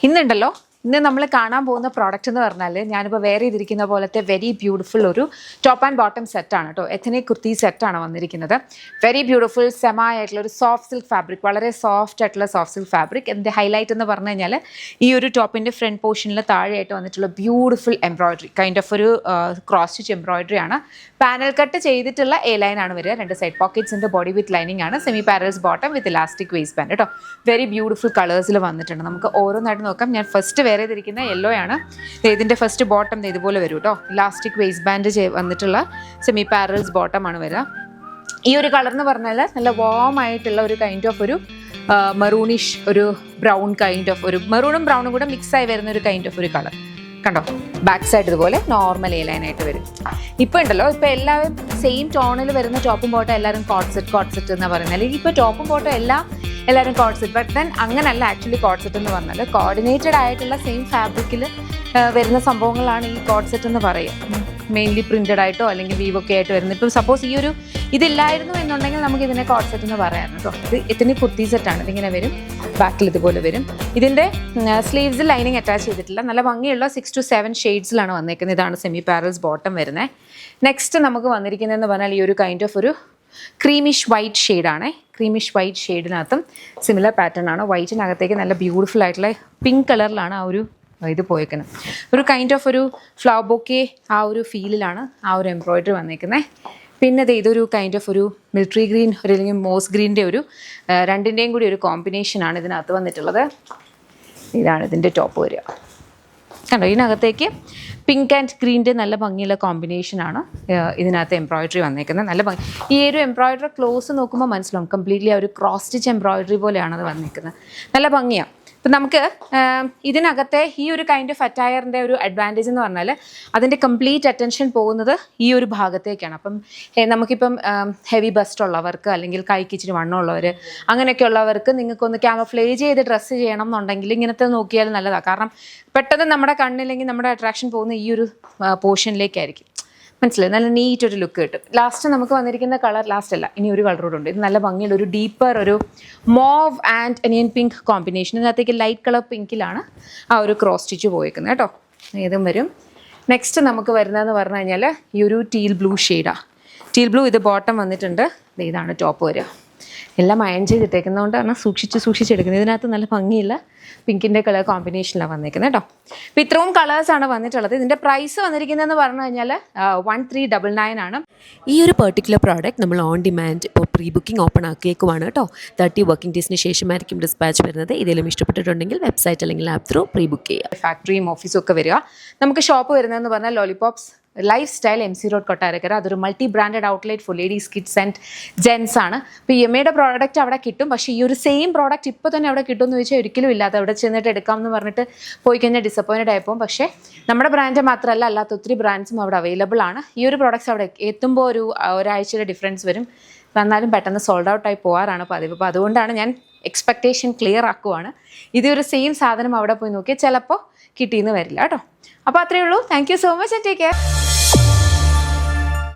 ഇന്നുണ്ടല്ലോ ഇന്ന് നമ്മൾ കാണാൻ പോകുന്ന പ്രോഡക്റ്റ് എന്ന് പറഞ്ഞാൽ ഞാനിപ്പോൾ വെയർ ചെയ്തിരിക്കുന്ന പോലത്തെ വെരി ബ്യൂട്ടിഫുൾ ഒരു ടോപ്പ് ആൻഡ് ബോട്ടം സെറ്റാണ് കേട്ടോ. എഥനിക് കുർത്തി സെറ്റാണ് വന്നിരിക്കുന്നത്. വെരി ബ്യൂട്ടിഫുൾ സെമായിട്ടുള്ള ഒരു സോഫ്റ്റ് സിൽക്ക് ഫാബ്രിക്, വളരെ സോഫ്റ്റ് ആയിട്ടുള്ള സോഫ്റ്റ് സിൽക്ക് ഫാബ്രിക്. എൻ്റെ ഹൈലൈറ്റ് എന്ന് പറഞ്ഞു കഴിഞ്ഞാൽ ഈ ഒരു ടോപ്പിൻ്റെ ഫ്രണ്ട് പോർഷനിൽ താഴെയായിട്ട് വന്നിട്ടുള്ള ബ്യൂട്ടിഫുൾ എംബ്രോയിഡറി, കൈൻഡ് ഓഫ് ഒരു ക്രോസ് സ്റ്റിച്ച് എംബ്രോയിഡറി ആണ്. പാനൽ കട്ട് ചെയ്തിട്ടുള്ള എ ലൈൻ ആണ് വരിക. രണ്ട് സൈഡ് പോക്കറ്റ്സിൻ്റെ ബോഡി വിത്ത് ലൈനിങ് ആണ്. സെമി പാരൽസ് ബോട്ടം വിത്ത് ഇലാസ്റ്റിക് വേസ്റ്റ് ബാൻഡ് കേട്ടോ. വെരി ബ്യൂട്ടിഫുൾ കളേഴ്സിൽ വന്നിട്ടുണ്ട്. നമുക്ക് ഓരോന്നായിട്ട് നോക്കാം. ഞാൻ ഫസ്റ്റ് വെയർ ചെയ്തിരിക്കുന്ന യെല്ലോ ആണ്. ഇതിൻ്റെ ഫസ്റ്റ് ബോട്ടം ഇതുപോലെ വരും കേട്ടോ. ഇലാസ്റ്റിക് വേസ്റ്റ് ബാൻഡ് വന്നിട്ടുള്ള സെമി പാരൽസ് ബോട്ടം ആണ് വരിക. ഈ ഒരു കളർ എന്ന് പറഞ്ഞാൽ നല്ല വാം ആയിട്ടുള്ള ഒരു കൈൻഡ് ഓഫ് ഒരു മെറൂണിഷ്, ഒരു ബ്രൗൺ കൈൻഡ് ഓഫ് ഒരു മെറൂണും ബ്രൗണും കൂടെ മിക്സ് ആയി വരുന്ന ഒരു കൈൻഡ് ഓഫ് ഒരു കളർ കണ്ടോ. ബാക്ക് സൈഡ് ഇതുപോലെ നോർമൽ എ ലൈനായിട്ട് വരും. ഇപ്പോൾ ഉണ്ടല്ലോ, ഇപ്പോൾ എല്ലാവരും സെയിം ടോണിൽ വരുന്ന ടോപ്പും ബോട്ടം എല്ലാവരും കോട്ട് സെറ്റ് എന്നാണ് പറയുന്നത്. അല്ലെങ്കിൽ ഇപ്പോൾ ടോപ്പും ബോട്ടം എല്ലാവരും കോട്ട് സെറ്റ്. ബട്ട് ദെൻ അങ്ങനല്ല ആക്ച്വലി കോട്ട് സെറ്റ് എന്ന് പറഞ്ഞാൽ കോർഡിനേറ്റഡ് ആയിട്ടുള്ള സെയിം ഫാബ്രിക്കിൽ വരുന്ന സംഭവങ്ങളാണ് ഈ കോട്ട് സെറ്റ് എന്ന് പറയുക. മെയിൻലി പ്രിൻറ്റഡ് ആയിട്ടോ അല്ലെങ്കിൽ വീവൊക്കെ ആയിട്ട് വരുന്നത്. ഇപ്പോൾ സപ്പോസ് ഈ ഒരു ഇതില്ലായിരുന്നു എന്നുണ്ടെങ്കിൽ നമുക്ക് ഇതിനെ കോട്ട് സെറ്റ് എന്ന് പറയാറുണ്ട് കേട്ടോ. ഇത് എത്തനിക് കുർത്തി സെറ്റാണ്. ഇതിങ്ങനെ വരും, ബാക്കിൽ ഇതുപോലെ വരും. ഇതിൻ്റെ സ്ലീവ്സിൽ ലൈനിങ് അറ്റാച്ച് ചെയ്തിട്ടില്ല. നല്ല ഭംഗിയുള്ള 6 to 7 ഷെയ്ഡ്സിലാണ് വന്നിരിക്കുന്നത്. ഇതാണ് സെമി പാരൽസ് ബോട്ടം വരുന്നത്. നെക്സ്റ്റ് നമുക്ക് വന്നിരിക്കുന്നതെന്ന് പറഞ്ഞാൽ ഈ ഒരു കൈൻഡ് ഓഫ് ഒരു ക്രീമിഷ് വൈറ്റ് ഷെയ്ഡാണ്. ക്രീമിഷ് വൈറ്റ് ഷെയ്ഡിനകത്തും സിമിലർ പാറ്റേൺ ആണ്. വൈറ്റിനകത്തേക്ക് നല്ല ബ്യൂട്ടിഫുൾ ആയിട്ടുള്ള പിങ്ക് കളറിലാണ് ആ ഒരു ഇത് പോയേക്കുന്നത്. ഒരു കൈൻഡ് ഓഫ് ഒരു ഫ്ലവർ ബൊക്കെ ആ ഒരു ഫീലിലാണ് ആ ഒരു എംബ്രോയിഡറി വന്നിരിക്കുന്നത്. പിന്നെ ഇതൊരു കൈൻഡ് ഓഫ് ഒരു മിലിറ്ററി ഗ്രീൻ അല്ലെങ്കിൽ മോസ് ഗ്രീൻ്റെ ഒരു രണ്ടിൻ്റെയും കൂടി ഒരു കോമ്പിനേഷനാണ് ഇതിനകത്ത് വന്നിട്ടുള്ളത്. ഇതാണ് ഇതിൻ്റെ ടോപ്പ് വരിക കണ്ടോ. ഇതിനകത്തേക്ക് പിങ്ക് ആൻഡ് ഗ്രീൻ്റെ നല്ല ഭംഗിയുള്ള കോമ്പിനേഷനാണ് ഇതിനകത്ത് എംബ്രോയിഡറി വന്നേക്കുന്നത്. നല്ല ഭംഗി. ഈ ഒരു എംബ്രോയിഡറി ക്ലോസ് നോക്കുമ്പോൾ മനസ്സിലാവും കംപ്ലീറ്റ്ലി ആ ഒരു ക്രോസ് സ്റ്റിച്ച് എംബ്രോയിഡറി പോലെയാണ് അത് വന്നിരിക്കുന്നത്. നല്ല ഭംഗിയാണ്. ഇപ്പം നമുക്ക് ഇതിനകത്തെ ഈ ഒരു കൈൻഡ് ഓഫ് അറ്റയറിൻ്റെ ഒരു അഡ്വാൻറ്റേജ് എന്ന് പറഞ്ഞാൽ അതിൻ്റെ കംപ്ലീറ്റ് അറ്റൻഷൻ പോകുന്നത് ഈ ഒരു ഭാഗത്തേക്കാണ്. അപ്പം നമുക്കിപ്പം ഹെവി ബസ്റ്റ് ഉള്ളവർക്ക് അല്ലെങ്കിൽ കൈക്ക് ഇച്ചിരി വണ്ണമുള്ളവർ അങ്ങനെയൊക്കെ ഉള്ളവർക്ക് നിങ്ങൾക്കൊന്ന് ക്യാമഫ്ലേജ് ചെയ്ത് ഡ്രസ്സ് ചെയ്യണം എന്നുണ്ടെങ്കിൽ ഇങ്ങനത്തെ നോക്കിയാൽ നല്ലതാണ്. കാരണം പെട്ടെന്ന് നമ്മുടെ കണ്ണില്ലെങ്കിൽ നമ്മുടെ അട്രാക്ഷൻ പോകുന്ന ഈ ഒരു പോർഷനിലേക്കായിരിക്കും. മനസ്സിലായി. നല്ല നീറ്റ് ഒരു ലുക്ക് കിട്ടും. ലാസ്റ്റ് നമുക്ക് വന്നിരിക്കുന്ന കളർ ലാസ്റ്റ് അല്ല, ഇനി ഒരു കളർ കൂടെ ഉണ്ട്. ഇത് നല്ല ഭംഗിയുള്ള ഒരു ഡീപ്പർ ഒരു മോവ് ആൻഡ് അനിയൻ പിങ്ക് കോമ്പിനേഷൻ. ഇതിനകത്തേക്ക് ലൈറ്റ് കളർ പിങ്കിലാണ് ആ ഒരു ക്രോസ് സ്റ്റിച്ച് പോയേക്കുന്നത് കേട്ടോ. ഇതും വരും. നെക്സ്റ്റ് നമുക്ക് വരുന്നതെന്ന് പറഞ്ഞു കഴിഞ്ഞാൽ ഈ ഒരു ടീൽ ബ്ലൂ ഷെയ്ഡാണ്. ടീൽ ബ്ലൂ ഇത് ബോട്ടം വന്നിട്ടുണ്ട്. ഇതാണ് ടോപ്പ് വരിക. എല്ലാം അയൺ ചെയ്തിട്ടേക്കുന്നതുകൊണ്ടാണ് സൂക്ഷിച്ചെടുക്കുന്നത്. ഇതിനകത്ത് നല്ല ഭംഗിയുള്ള പിങ്കിൻ്റെ കളർ കോമ്പിനേഷനിലാണ് വന്നിരിക്കുന്നത് കേട്ടോ. അപ്പോൾ ഇത്രയും കളേഴ്സാണ് വന്നിട്ടുള്ളത്. ഇതിൻ്റെ പ്രൈസ് വന്നിരിക്കുന്നതെന്ന് പറഞ്ഞു കഴിഞ്ഞാൽ 1399 ആണ്. ഈ ഒരു പെർട്ടിക്കുലർ പ്രോഡക്റ്റ് നമ്മൾ ഓൺ ഡിമാൻഡ് ഇപ്പോൾ പ്രീ ബുക്കിംഗ് ഓപ്പൺ ആക്കിയേക്കുവാണ് കേട്ടോ. 30 വർക്കിംഗ് ഡേയ്സിന് ശേഷമായിരിക്കും ഡിസ്പാച്ച് വരുന്നത്. ഇതിലും ഇഷ്ടപ്പെട്ടിട്ടുണ്ടെങ്കിൽ വെബ്സൈറ്റ് അല്ലെങ്കിൽ ആപ്പ് ത്രൂ പ്രീ ബുക്ക് ചെയ്യുക. ഫാക്ടറിയും ഓഫീസും ഒക്കെ വരിക. നമുക്ക് ഷോപ്പ് വരുന്നതെന്ന് പറഞ്ഞാൽ lollipops life style MC road Kottarakkara. അതൊരു multi branded outlet for ladies, kids and gents ആണ്. ഇപ്പോൾ EMAയുടെ പ്രോഡക്റ്റ് അവിടെ കിട്ടും. പക്ഷേ ഈ ഒരു സെയിം പ്രോഡക്റ്റ് ഇപ്പോൾ തന്നെ അവിടെ കിട്ടുമെന്ന് ചോദിച്ചാൽ ഒരിക്കലും ഇല്ല. അത് അവിടെ ചെന്നിട്ട് എടുക്കാം എന്ന് പറഞ്ഞിട്ട് പോയി കഴിഞ്ഞാൽ ഡിസപ്പോയിൻറ്റഡ് ആയിപ്പോൾ. പക്ഷേ നമ്മുടെ ബ്രാൻഡ് മാത്രമല്ല, അല്ലാത്ത ഒത്തിരി ബ്രാൻഡ്സും അവിടെ അവൈലബിൾ ആണ്. ഈ ഒരു പ്രോഡക്റ്റ്സ് അവിടെ എത്തുമ്പോൾ ഒരാഴ്ചയുടെ ഡിഫറൻസ് വരും. എന്നാലും പെട്ടെന്ന് സോൾഡ് ഔട്ട് ആയി പോകാറാണ് പതിവ്. അപ്പോൾ അതുകൊണ്ടാണ് ഞാൻ എക്സ്പെക്റ്റേഷൻ ക്ലിയർ ആക്കുവാണ്. ഇതൊരു സെയിം സാധനം അവിടെ പോയി നോക്കിയാൽ ചിലപ്പോൾ കിട്ടിയെന്ന് വരില്ല കേട്ടോ. അപ്പോൾ അത്രയേ ഉള്ളൂ. Thank you so much and take care.